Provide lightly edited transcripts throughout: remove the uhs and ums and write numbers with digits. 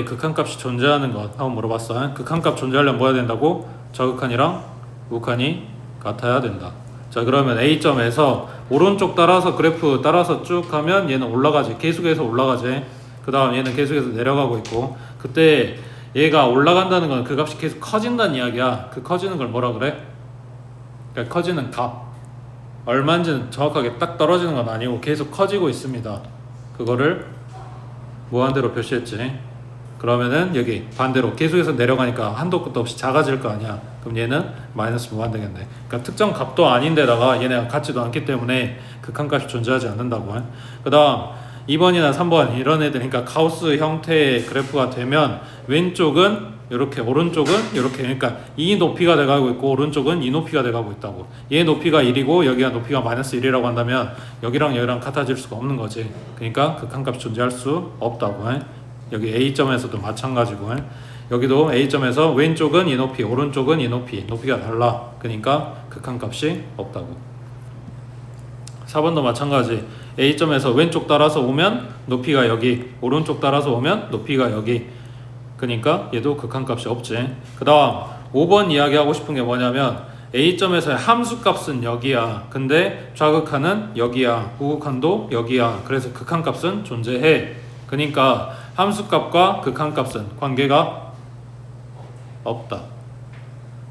극한값이 존재하는 것 한번 물어봤어. 극한값 존재하려면 뭐 해야 된다고? 저극한이랑 우극한이 같아야 된다. 자, 그러면 A점에서 오른쪽 따라서 그래프 따라서 쭉 가면 얘는 올라가지. 계속해서 올라가지. 그 다음 얘는 계속해서 내려가고 있고, 그때 얘가 올라간다는 건 그 값이 계속 커진다는 이야기야. 그 커지는 걸 뭐라 그래? 그러니까 커지는 값, 얼마인지는 정확하게 딱 떨어지는 건 아니고 계속 커지고 있습니다. 그거를 무한대로 표시했지. 그러면은 여기 반대로 계속해서 내려가니까 한도 끝도 없이 작아질 거 아니야. 그럼 얘는 마이너스 무한 되겠네. 그러니까 특정 값도 아닌데다가 얘네가 같지도 않기 때문에 극한값이 존재하지 않는다고. 그 다음 2번이나 3번 이런 애들, 그러니까 가우스 형태의 그래프가 되면 왼쪽은 이렇게, 오른쪽은 이렇게, 그러니까 이 높이가 돼가고 있고 오른쪽은 이 높이가 돼가고 있다고. 얘 높이가 1이고 여기가 높이가 마이너스 1이라고 한다면 여기랑 여기랑 같아질 수가 없는 거지. 그러니까 극한값이 존재할 수 없다고. 여기 A점에서도 마찬가지고, 여기도 A점에서 왼쪽은 이 높이, 오른쪽은 이 높이, 높이가 달라. 그러니까 극한값이 없다고. 4번도 마찬가지. A점에서 왼쪽 따라서 오면 높이가 여기, 오른쪽 따라서 오면 높이가 여기. 그러니까 얘도 극한값이 없지. 그 다음 5번 이야기하고 싶은 게 뭐냐면 A점에서의 함수값은 여기야. 근데 좌극한은 여기야. 우극한도 여기야. 그래서 극한값은 존재해. 그러니까 함수값과 극한값은 관계가 없다.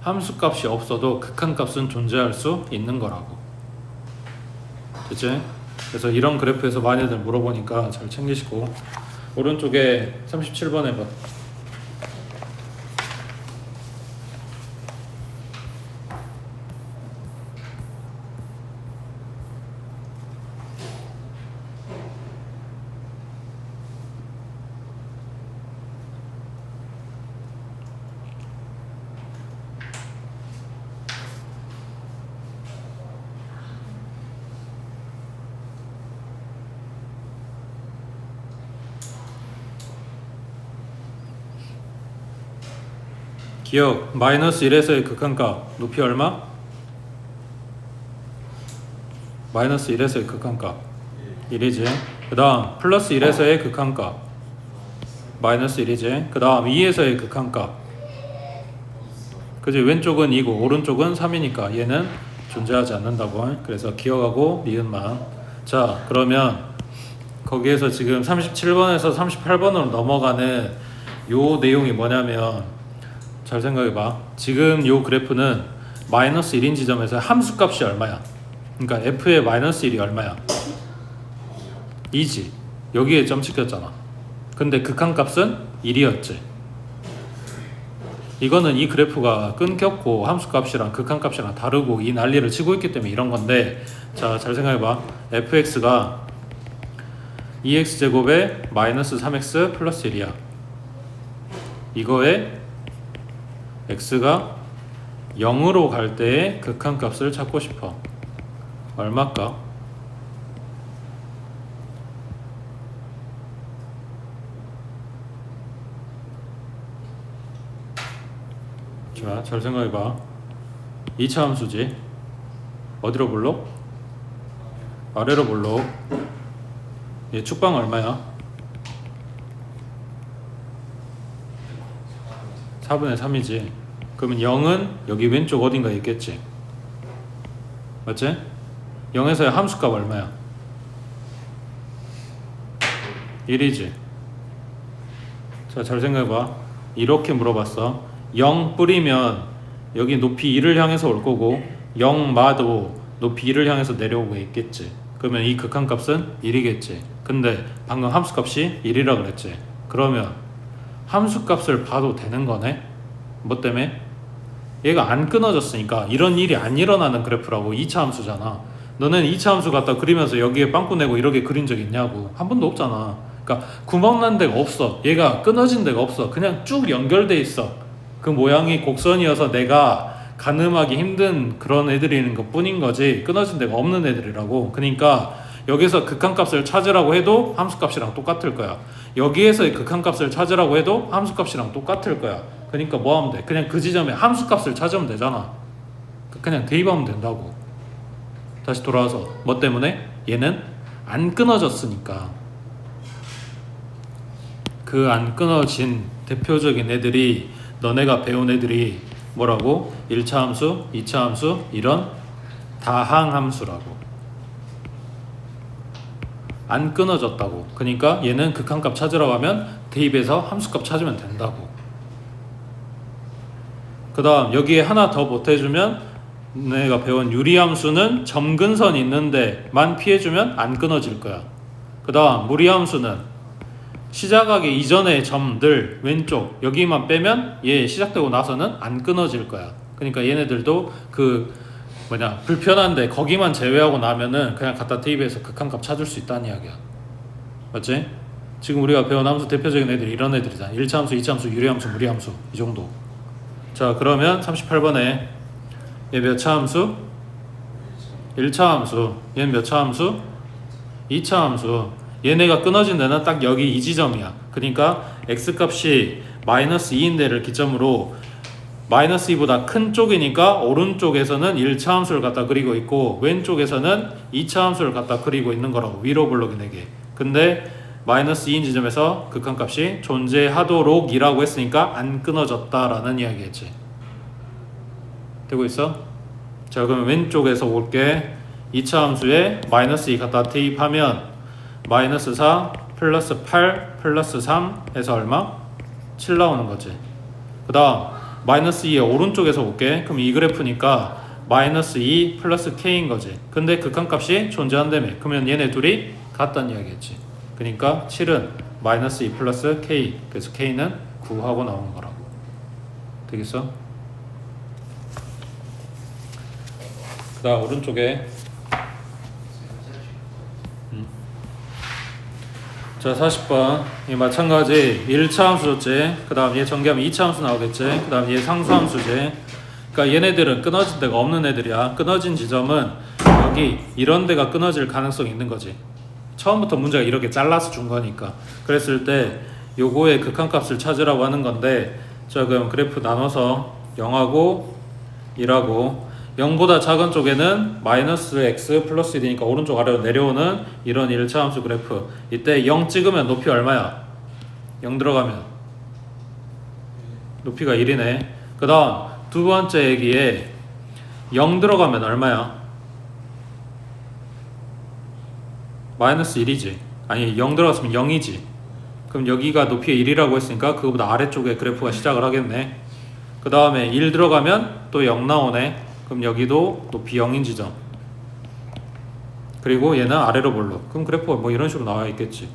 함수값이 없어도 극한값은 존재할 수 있는 거라고. 됐지? 그래서 이런 그래프에서 많이들 물어보니까 잘 챙기시고, 오른쪽에 37번 해봐. 기억, 마이너스 1에서의 극한값 높이 얼마? 마이너스 1에서의 극한값 1이지. 그 다음 플러스 1에서의 극한값 마이너스 1이지. 그 다음 2에서의 극한값, 그지? 왼쪽은 2고 오른쪽은 3이니까 얘는 존재하지 않는다고. 그래서 기억하고 니은만. 자, 그러면 거기에서 지금 37번에서 38번으로 넘어가는 요 내용이 뭐냐면, 잘 생각해봐. 지금 요 그래프는 마이너스 1인 지점에서 함수값이 얼마야? 그러니까 f의 마이너스 1이 얼마야? 2지. 여기에 점 찍혔잖아. 근데 극한값은 1이었지. 이거는 이 그래프가 끊겼고 함수값이랑 극한값이랑 다르고 이 난리를 치고 있기 때문에 이런 건데, 자, 잘 생각해봐. fx가 2x제곱에 마이너스 3x 플러스 1이야. 이거에 x가 0으로 갈 때의 극한값을 찾고 싶어. 얼마일까? 자, 잘 생각해봐. 2차 함수지. 어디로 볼록? 아래로 볼록. 얘 축방 얼마야? 4분의 3이지. 그러면 0은 여기 왼쪽 어딘가에 있겠지. 맞지? 0에서의 함수값 얼마야? 1이지. 자, 잘 생각해봐. 이렇게 물어봤어. 0 뿌리면 여기 높이 1을 향해서 올 거고 0 마도 높이 1을 향해서 내려오고 있겠지. 그러면 이 극한값은 1이겠지. 근데 방금 함수값이 1이라 그랬지. 그러면 함수값을 봐도 되는 거네? 뭐 때문에? 얘가 안 끊어졌으니까. 이런 일이 안 일어나는 그래프라고. 2차 함수잖아. 너는 2차 함수 갖다 그리면서 여기에 빵꾸 내고 이렇게 그린 적 있냐고. 한 번도 없잖아. 그러니까 구멍 난 데가 없어. 얘가 끊어진 데가 없어. 그냥 쭉 연결돼 있어. 그 모양이 곡선이어서 내가 가늠하기 힘든 그런 애들인 것 뿐인 거지, 끊어진 데가 없는 애들이라고. 그러니까 여기서 극한값을 찾으라고 해도 함수값이랑 똑같을 거야. 여기에서의 극한값을 찾으라고 해도 함수값이랑 똑같을 거야. 그러니까 뭐 하면 돼? 그냥 그 지점에 함수값을 찾으면 되잖아. 그냥 대입하면 된다고. 다시 돌아와서 뭐 때문에? 얘는 안 끊어졌으니까. 그 안 끊어진 대표적인 애들이 너네가 배운 애들이 뭐라고? 1차 함수, 2차 함수 이런 다항 함수라고. 안 끊어졌다고. 그러니까 얘는 극한값 찾으라고 하면 대입해서 함수값 찾으면 된다고. 그 다음 여기에 하나 더 보태주면 내가 배운 유리함수는 점근선 있는데만 피해주면 안 끊어질 거야. 그 다음 무리함수는 시작하기 이전의 점들 왼쪽 여기만 빼면 얘 시작되고 나서는 안 끊어질 거야. 그러니까 얘네들도 그 불편한데 거기만 제외하고 나면은 그냥 갖다 대입해서 극한값 찾을 수 있다는 이야기야. 맞지? 지금 우리가 배운 함수 대표적인 애들이 이런 애들이잖아. 1차 함수, 2차 함수, 유리함수, 무리함수 이 정도. 자 그러면 38번에 얘 몇 차 함수? 1차 함수. 얘는 몇 차 함수? 2차 함수. 얘네가 끊어진 데는 딱 여기 이 지점이야. 그러니까 x값이 -2인데를 기점으로 -2보다 큰 쪽이니까 오른쪽에서는 1차 함수를 갖다 그리고 있고 왼쪽에서는 2차 함수를 갖다 그리고 있는 거라고. 위로 블록인에게. 근데 -2인 지점에서 극한값이 존재하도록 이라고 했으니까 안 끊어졌다라는 이야기겠지. 되고 있어? 자 그러면 왼쪽에서 볼게. 2차 함수에 -2 갖다 대입하면 -4 플러스 8 플러스 3 해서 얼마? 7 나오는 거지. 그 다음 -2의 오른쪽에서 볼게. 그럼 이 그래프니까 -2 플러스 k인 거지. 근데 극한값이 존재한다며. 그러면 얘네 둘이 같다는 이야기겠지. 그러니까 7은 -2 플러스 k. 그래서 k는 9 하고 나오는 거라고. 되겠어? 그 다음 오른쪽에 자 40번 이 마찬가지 1차 함수 줬지. 그 다음 얘 전개하면 2차 함수 나오겠지. 그 다음 얘 상수 함수지. 그러니까 얘네들은 끊어진 데가 없는 애들이야. 끊어진 지점은 여기 이런 데가 끊어질 가능성이 있는 거지. 처음부터 문제가 이렇게 잘라서 준 거니까. 그랬을 때 요거의 극한값을 찾으라고 하는 건데 자 그럼 그래프 나눠서 0하고 1하고 0보다 작은 쪽에는 -x 플러스 1이니까 오른쪽 아래로 내려오는 이런 1차 함수 그래프. 이때 0 찍으면 높이 얼마야? 0 들어가면 높이가 1이네. 그 다음 두 번째 얘기에 0 들어가면 얼마야? -1이지. 아니 0 들어갔으면 0이지. 그럼 여기가 높이가 1이라고 했으니까 그거보다 아래쪽에 그래프가 시작을 하겠네. 그 다음에 1 들어가면 또 0 나오네. 그럼 여기도 높이 0인 지점. 그리고 얘는 아래로 볼록. 그럼 그래프가 뭐 이런 식으로 나와 있겠지.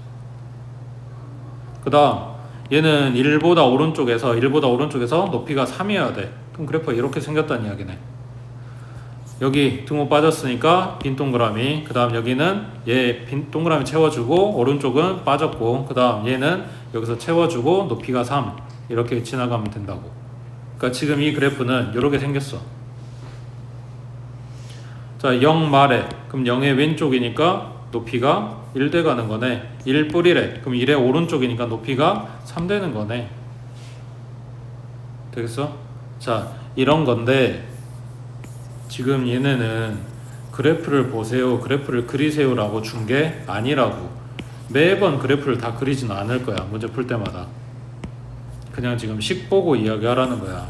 그 다음 얘는 1보다 오른쪽에서 높이가 3이어야 돼. 그럼 그래프가 이렇게 생겼다는 이야기네. 여기 등호 빠졌으니까 빈 동그라미. 그 다음 여기는 얘 빈 동그라미 채워주고 오른쪽은 빠졌고 그 다음 얘는 여기서 채워주고 높이가 3 이렇게 지나가면 된다고. 그러니까 지금 이 그래프는 이렇게 생겼어. 자 0 말에 그럼 0의 왼쪽이니까 높이가 1 돼가는 거네. 1 뿌리래. 그럼 1의 오른쪽이니까 높이가 3 되는 거네. 되겠어? 자 이런 건데 지금 얘네는 그래프를 보세요 그래프를 그리세요 라고 준 게 아니라고. 매번 그래프를 다 그리지는 않을 거야. 문제 풀 때마다 그냥 지금 식 보고 이야기하라는 거야.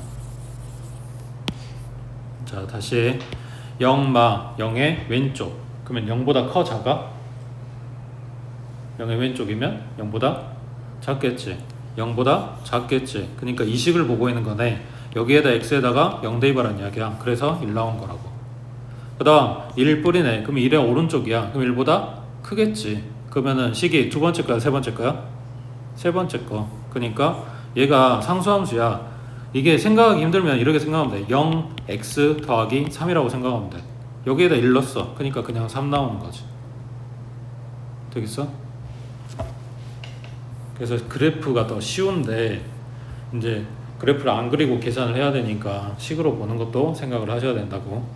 자 다시 0의 왼쪽. 그러면 0보다 커 작아? 0의 왼쪽이면 0보다 작겠지. 0보다 작겠지. 그러니까 이 식을 보고 있는 거네. 여기에다 x에다가 0 대입하라는 이야기야. 그래서 1 나온 거라고. 그 다음 1 뿌리네. 그럼 1의 오른쪽이야. 그럼 1보다 크겠지. 그러면은 식이 두 번째 거야 세 번째 거야? 세 번째 거. 그러니까 얘가 상수함수야. 이게 생각하기 힘들면 이렇게 생각하면 돼. 0x 더하기 3이라고 생각하면 돼. 여기에다 1 넣었어. 그러니까 그냥 3 나오는 거지. 되겠어? 그래서 그래프가 더 쉬운데 이제 그래프를 안 그리고 계산을 해야 되니까 식으로 보는 것도 생각을 하셔야 된다고.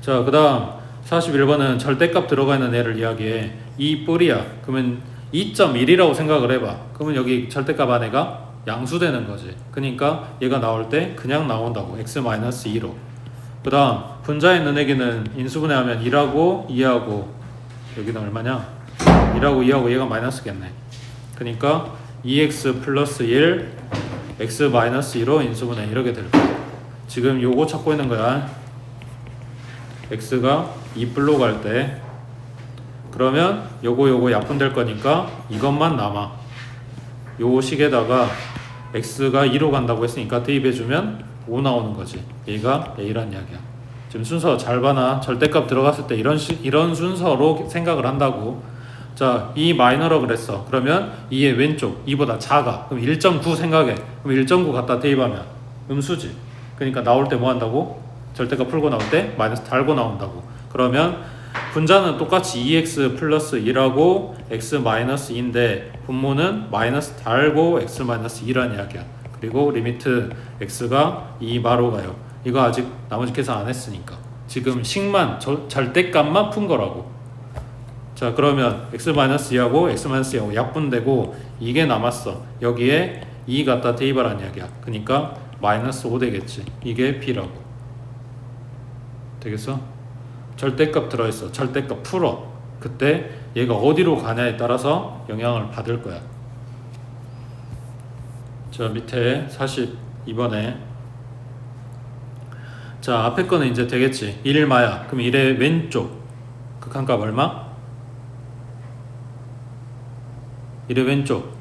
자 그 다음 41번은 절대값 들어가 있는 애를 이야기해. 이 뿔이야. 그러면 2.1이라고 생각을 해봐. 그러면 여기 절대값 안에가 양수되는 거지. 그러니까 얘가 나올 때 그냥 나온다고. x-2로. 그 다음 분자에 있는 애기는 인수분해하면 1하고 2하고 여기는 얼마냐? 1하고 2하고 얘가 마이너스겠네. 그러니까 2x 플러스 1 x 마이너스 2로 인수분해 이렇게 될 거야. 지금 요거 찾고 있는 거야. x가 2불로 갈 때 그러면 요거 약분될 거니까 이것만 남아. 요 식에다가 x가 2로 간다고 했으니까 대입해주면 5 나오는 거지. 얘가 a란 이야기야. 지금 순서 잘 봐나. 절대값 들어갔을 때 이런 순서로 생각을 한다고. 자, 2 마이너라 그랬어. 그러면 2의 왼쪽 2보다 작아. 그럼 1.9 생각해. 그럼 1.9 갖다 대입하면 음수지. 그러니까 나올 때 뭐 한다고? 절대값 풀고 나올 때 마이너스 달고 나온다고. 그러면 분자는 똑같이 2x 플러스 2라고 x 마이너스 2인데 분모는 마이너스 달고 x 마이너스 2란 이야기야. 그리고 리미트 x가 2마로 가요. 이거 아직 나머지 계산 안 했으니까 지금 식만 절대값만 푼 거라고. 자, 그러면 x 마이너스 2하고 x 마이너스 2하고 약분되고 이게 남았어. 여기에 2 갖다 대입하라는 이야기야. 그러니까 마이너스 5 되겠지. 이게 b라고. 되겠어? 절대값 들어있어. 절대값 풀어. 그때 얘가 어디로 가냐에 따라서 영향을 받을 거야. 자, 밑에 42번에 자, 앞에 거는 이제 되겠지. 1마야. 그럼 1의 왼쪽 극한값 얼마? 1의 왼쪽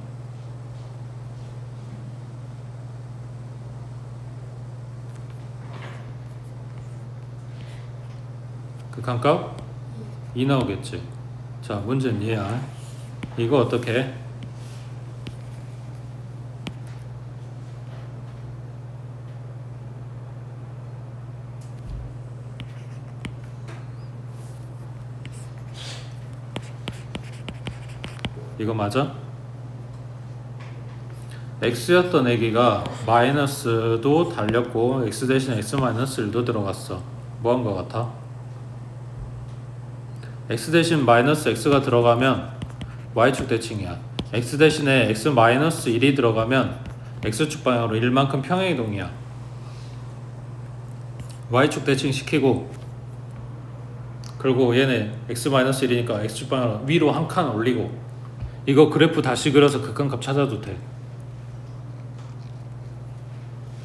극한값 2 나오겠지. 자, 문제는 얘야. 이거 어떻게 해? 이거 맞아? x였던 애기가 마이너스도 달렸고 x 대신에 x 마이너스 1도 들어갔어. 뭐 한 거 같아? x 대신 마이너스 x가 들어가면 y축 대칭이야. x 대신에 x 마이너스 1이 들어가면 x축 방향으로 1만큼 평행이동이야. y축 대칭 시키고 그리고 얘네 x 마이너스 1이니까 x축 방향으로 위로 한 칸 올리고 이거 그래프 다시 그려서 극한값 찾아도 돼.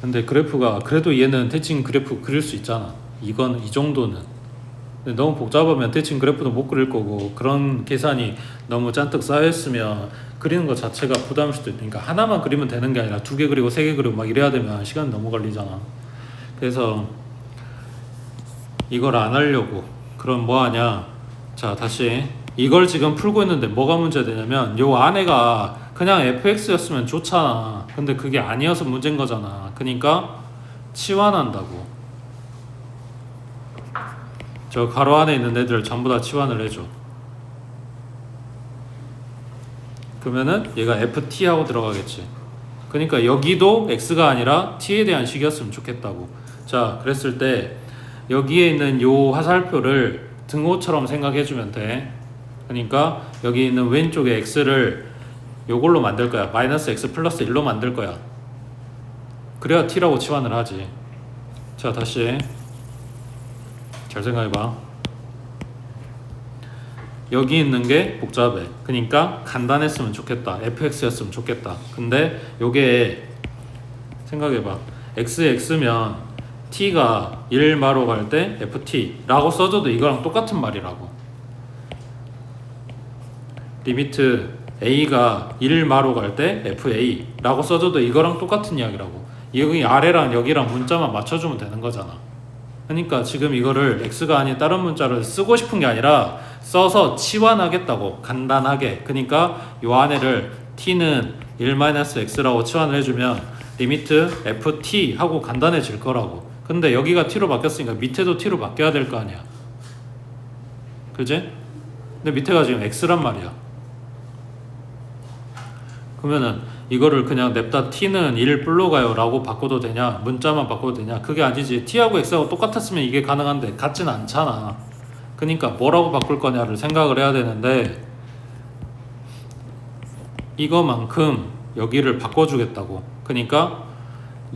근데 그래프가 그래도 얘는 대칭 그래프 그릴 수 있잖아. 이건 이 정도는. 근데 너무 복잡하면 대칭 그래프도 못 그릴 거고 그런 계산이 너무 잔뜩 쌓여있으면 그리는 것 자체가 부담일 수도 있으니까 하나만 그리면 되는 게 아니라 2개 그리고 3개 그리고 막 이래야 되면 시간 너무 걸리잖아. 그래서 이걸 안 하려고 그럼 뭐 하냐. 자, 다시 이걸 지금 풀고 있는데 뭐가 문제되냐면 요 안에가 그냥 fx였으면 좋잖아. 근데 그게 아니어서 문제인 거잖아. 그러니까 치환한다고. 저 가로 안에 있는 애들 전부 다 치환을 해줘. 그러면은 얘가 ft 하고 들어가겠지. 그러니까 여기도 x가 아니라 t에 대한 식이었으면 좋겠다고. 자, 그랬을 때 여기에 있는 요 화살표를 등호처럼 생각해주면 돼. 그러니까 여기 있는 왼쪽에 x를 요걸로 만들 거야. 마이너스 x 플러스 1로 만들 거야. 그래야 t라고 치환을 하지. 자, 다시 잘 생각해봐. 여기 있는 게 복잡해. 그러니까 간단했으면 좋겠다. fx였으면 좋겠다. 근데 요게 생각해봐. x면 t가 1마로 갈 때 ft라고 써줘도 이거랑 똑같은 말이라고. 리미트 a가 1마로 갈 때 fa라고 써줘도 이거랑 똑같은 이야기라고. 여기 아래랑 여기랑 문자만 맞춰주면 되는 거잖아. 그러니까 지금 이거를 x가 아닌 다른 문자를 쓰고 싶은 게 아니라 써서 치환하겠다고. 간단하게. 그러니까 요 안에를 t는 1-x라고 치환을 해주면 리미트 ft 하고 간단해질 거라고. 근데 여기가 t로 바뀌었으니까 밑에도 t로 바뀌어야 될 거 아니야. 그지? 근데 밑에가 지금 x란 말이야. 그러면은 이거를 그냥 냅다 t는 1불로 가요 라고 바꿔도 되냐, 문자만 바꿔도 되냐? 그게 아니지. t하고 x하고 똑같았으면 이게 가능한데 같진 않잖아. 그러니까 뭐라고 바꿀 거냐를 생각을 해야 되는데 이거만큼 여기를 바꿔주겠다고. 그러니까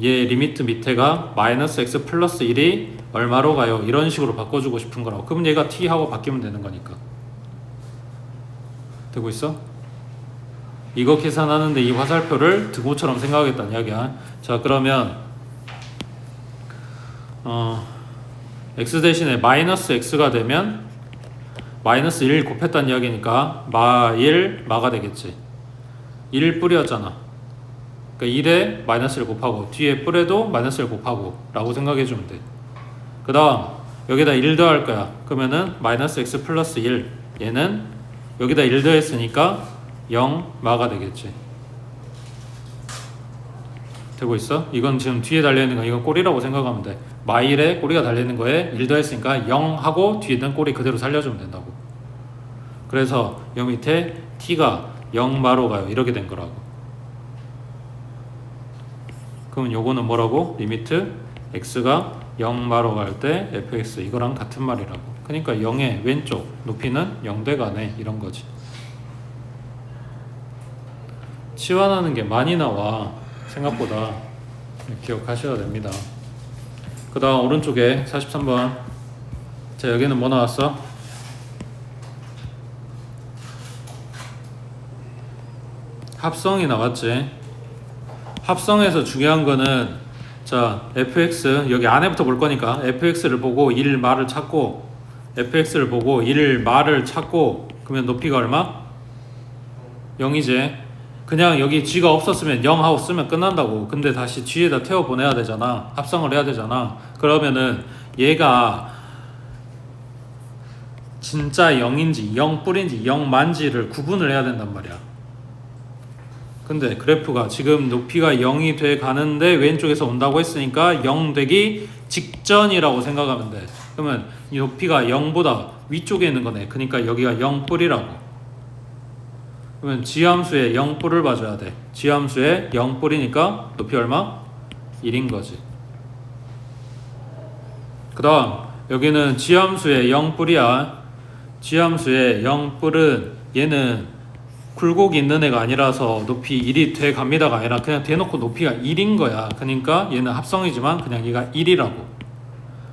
얘 리미트 밑에가 마이너스 x 플러스 1이 얼마로 가요 이런 식으로 바꿔주고 싶은 거라고. 그럼 얘가 t하고 바뀌면 되는 거니까. 되고 있어? 이거 계산하는데 이 화살표를 등호처럼 생각하겠다는 이야기야. 자, 그러면 x 대신에 마이너스 x가 되면 마이너스 1 곱했다는 이야기니까 마1 마가 되겠지. 1 뿌리였잖아. 그러니까 1에 마이너스 1 곱하고 뒤에 뿔에도 마이너스 1 곱하고 라고 생각해주면 돼. 그 다음 여기다 1 더할 거야. 그러면은 마이너스 x 플러스 1, 얘는 여기다 1 더했으니까 0 마가 되겠지. 되고 있어? 이건 지금 뒤에 달려있는 거, 이건 꼬리라고 생각하면 돼. 마1에 꼬리가 달려있는 거에 1 더했으니까 0 하고 뒤에 있는 꼬리 그대로 살려주면 된다고. 그래서 여 밑에 t가 0마로 가요. 이렇게 된 거라고. 그럼 요거는 뭐라고? 리미트 x가 0마로 갈 때 fx, 이거랑 같은 말이라고. 그러니까 0의 왼쪽 높이는 0대 가네, 이런 거지. 치환하는 게 많이 나와, 생각보다. 기억하셔야 됩니다. 그 다음 오른쪽에 43번. 자, 여기는 뭐 나왔어? 합성이 나왔지. 합성에서 중요한 거는, 자, fx 여기 안에부터 볼 거니까 fx를 보고 1 마를 찾고, fx를 보고 1 마를 찾고, 그러면 높이가 얼마? 0이지. 그냥 여기 g가 없었으면 0 하고 쓰면 끝난다고. 근데 다시 g에다 태워 보내야 되잖아. 합성을 해야 되잖아. 그러면은 얘가 진짜 0인지 0 뿔인지 0 만지를 구분을 해야 된단 말이야. 근데 그래프가 지금 높이가 0이 돼 가는데 왼쪽에서 온다고 했으니까 0 되기 직전이라고 생각하면 돼. 그러면 이 높이가 0보다 위쪽에 있는 거네. 그러니까 여기가 0 뿔이라고. 그러면 지함수의 0 뿔을 봐줘야 돼. 지함수의 0 뿔이니까 높이 얼마? 1인 거지. 그 다음 여기는 지함수의 0 뿔이야. 지함수의 0 뿔은 얘는 굴곡이 있는 애가 아니라서 높이 1이 돼 갑니다가 아니라 그냥 대놓고 높이가 1인 거야. 그러니까 얘는 합성이지만 그냥 얘가 1이라고.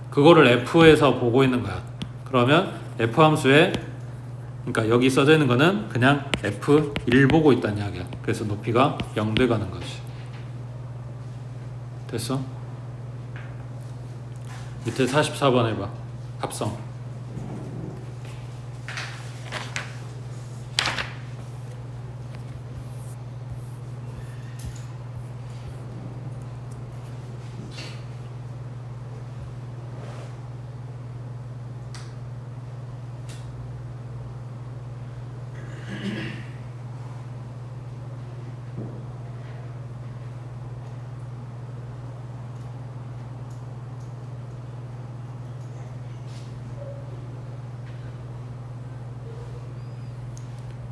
그거를 F에서 보고 있는 거야. 그러면 F 함수에, 그러니까 여기 써져 있는 거는 그냥 F1 보고 있다는 이야기야. 그래서 높이가 0 돼 가는 거지. 됐어? 밑에 44번 해봐. 합성.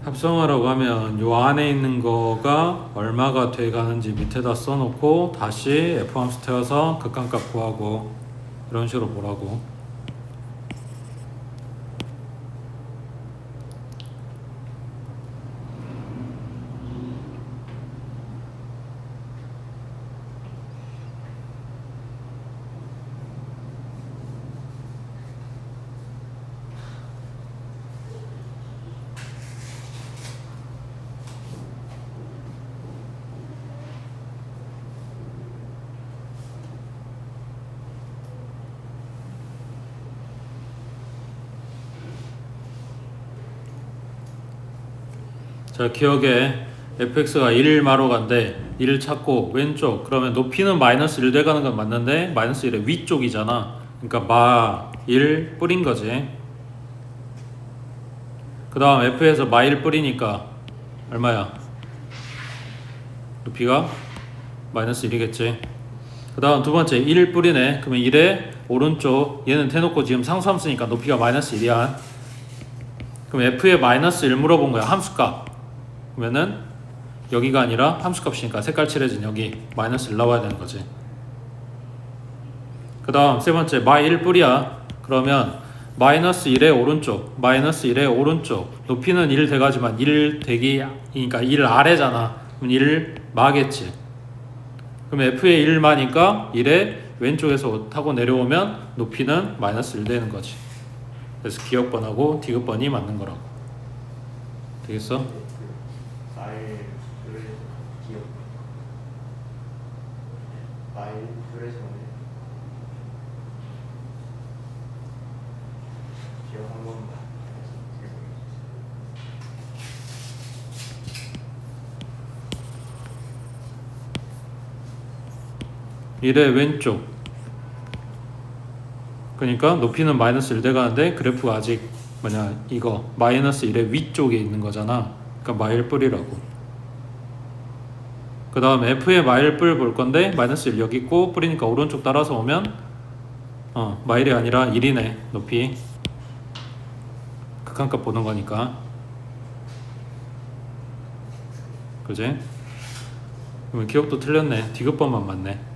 합성하라고 하면 요 안에 있는 거가 얼마가 돼 가는지 밑에다 써놓고 다시 F함수 태워서 극한값 구하고 이런 식으로 보라고. 자, 기억에 fx가 1마로 간대. 1을 찾고 왼쪽, 그러면 높이는 마이너스 1 돼가는 건 맞는데 마이너스 1의 위쪽이잖아. 그러니까 마 1 뿌린 거지. 그 다음 f에서 마 1 뿌리니까 얼마야? 높이가 마이너스 1이겠지. 그 다음 두 번째 1 뿌리네. 그러면 1의 오른쪽, 얘는 대놓고 지금 상수함 쓰니까 높이가 마이너스 1이야. 그럼 f에 마이너스 1 물어본 거야. 함수값. 그러면은 여기가 아니라 함수값이니까 색깔 칠해진 여기 마이너스 1 나와야 되는 거지. 그 다음 세 번째 마 1 뿌리야. 그러면 마이너스 1의 오른쪽, 마이너스 1의 오른쪽, 높이는 1 돼가지만 1 대기, 그러니까 1 아래잖아. 그럼 1 마겠지. 그럼 f의 1 마니까 1의 왼쪽에서 타고 내려오면 높이는 마이너스 1 되는 거지. 그래서 기역번하고 디귿번이 맞는 거라고. 되겠어? 4의 마일 둘에서 기억 한 번만. 일의 왼쪽, 그러니까 높이는 마이너스 1 돼가는데 그래프가 아직 뭐냐 이거 마이너스 1의 위쪽에 있는 거잖아. 그러니까 마일뿔이라고. 그 다음 f의 마일뿔 볼 건데 마이너스 1 여기 있고 뿌리니까 오른쪽 따라서 오면 마일이 아니라 1이네. 높이 극한값 보는 거니까. 그지? 그러면 기억도 틀렸네. 디귿번만 맞네.